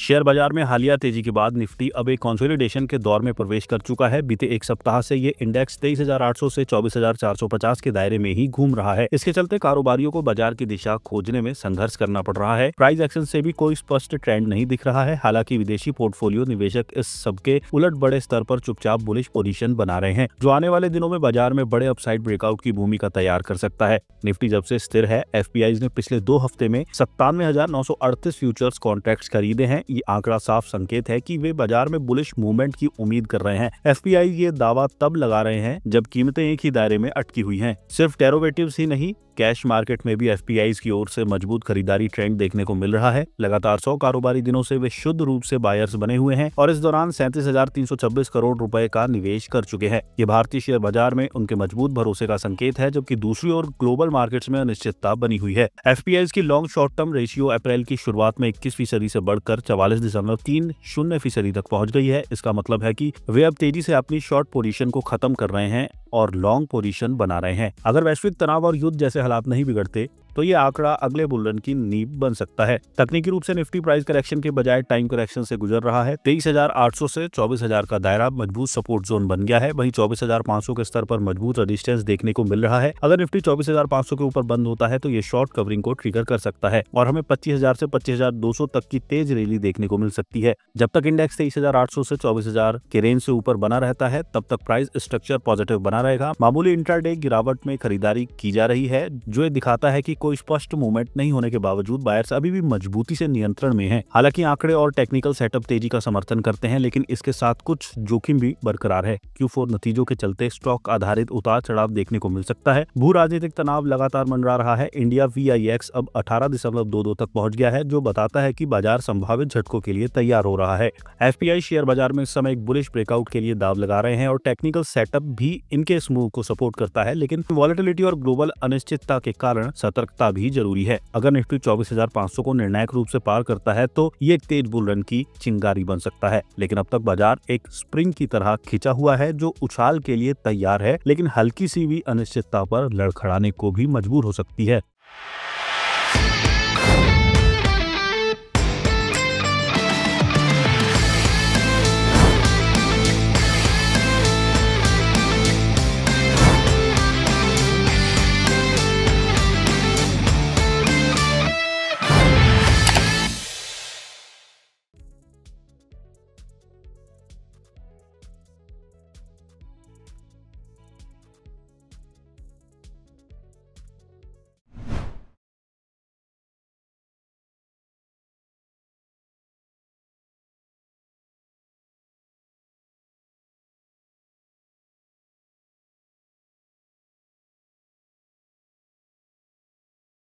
Share बाजार में हालिया तेजी के बाद निफ्टी अब एक कंसोलिडेशन के दौर में प्रवेश कर चुका है। बीते एक सप्ताह से ये इंडेक्स 23,800 से 24,450 के दायरे में ही घूम रहा है। इसके चलते कारोबारियों को बाजार की दिशा खोजने में संघर्ष करना पड़ रहा है। प्राइस एक्शन से भी कोई स्पष्ट ट्रेंड नहीं दिख रहा है। हालांकि विदेशी पोर्टफोलियो निवेशक इस सबके उलट बड़े स्तर पर चुपचाप बुलिश पोजीशन बना रहे हैं, जो आने वाले दिनों में बाजार में बड़े अपसाइड ब्रेकआउट की भूमिका तैयार कर सकता है। निफ्टी जब से स्थिर है, एफपीआईज ने पिछले 2 हफ्ते में 97,938 फ्यूचर्स कॉन्ट्रैक्ट्स खरीदे हैं। ये आंकड़ा साफ संकेत है कि वे बाजार में बुलिश मूवमेंट की उम्मीद कर रहे हैं। एफपीआई ये दावा तब लगा रहे हैं जब कीमतें एक ही दायरे में अटकी हुई हैं। सिर्फ डेरिवेटिव्स ही नहीं, कैश मार्केट में भी एफपीआईज की ओर से मजबूत खरीदारी ट्रेंड देखने को मिल रहा है। लगातार 100 कारोबारी दिनों से वे शुद्ध रूप से बायर्स बने हुए हैं और इस दौरान 37,326 करोड़ रुपए का निवेश कर चुके हैं। ये भारतीय शेयर बाजार में उनके मजबूत भरोसे का संकेत है, जबकि दूसरी ओर ग्लोबल मार्केट्स में अनिश्चितता बनी हुई है। एफपीआईज की लॉन्ग शॉर्ट टर्म रेशियो अप्रैल की शुरुआत में 21% से बढ़कर 44.30% तक पहुंच गई है। इसका मतलब है कि वे अब तेजी से अपनी शॉर्ट पोजीशन को खत्म कर रहे हैं और लॉन्ग पोजीशन बना रहे हैं। अगर वैश्विक तनाव और युद्ध जैसे हालात नहीं बिगड़ते तो ये आंकड़ा अगले बुल रन की नींव बन सकता है। तकनीकी रूप से निफ्टी प्राइस करेक्शन के बजाय टाइम करेक्शन से गुजर रहा है। 23,800 से 24,000 का दायरा मजबूत सपोर्ट जोन बन गया है। वहीं 24,500 के स्तर पर मजबूत रेजिस्टेंस देखने को मिल रहा है। अगर निफ्टी 24,500 के ऊपर बंद होता है तो ये शॉर्ट कवरिंग को ट्रिगर कर सकता है और हमें 25,000 से 25,200 तक की तेज रैली देखने को मिल सकती है। जब तक इंडेक्स 23,800 से 24,000 के रेंज से ऊपर बना रहता है, तब तक प्राइस स्ट्रक्चर पॉजिटिव बना रहेगा। मामूली इंट्राडे गिरावट में खरीदारी की जा रही है, जो ये दिखाता है कि कोई स्पष्ट मूवमेंट नहीं होने के बावजूद बायर्स अभी भी मजबूती से नियंत्रण में हैं। हालांकि आंकड़े और टेक्निकल सेटअप तेजी का समर्थन करते हैं, लेकिन इसके साथ कुछ जोखिम भी बरकरार है। Q4 नतीजों के चलते स्टॉक आधारित उतार चढ़ाव देखने को मिल सकता है। भू राजनीतिक तनाव लगातार मंडरा रहा है। इंडिया VIX अब 18.22 तक पहुंच गया है, जो बताता है कि बाजार संभावित झटकों के लिए तैयार हो रहा है। एफपीआई शेयर बाजार में इस समय एक बुलिश ब्रेकआउट के लिए दाव लगा रहे हैं और टेक्निकल सेटअप भी इनके इस मूव को सपोर्ट करता है, लेकिन वॉलेटिलिटी और ग्लोबल अनिश्चितता के कारण सतर्कता भी जरूरी है। अगर निफ्टी 24,500 को निर्णायक रूप से पार करता है तो ये एक तेज बुल रन की चिंगारी बन सकता है, लेकिन अब तक बाजार एक स्प्रिंग की तरह खिंचा हुआ है, जो उछाल के लिए तैयार है, लेकिन हल्की सी भी अनिश्चितता पर लड़खड़ाने को भी मजबूर हो सकती है।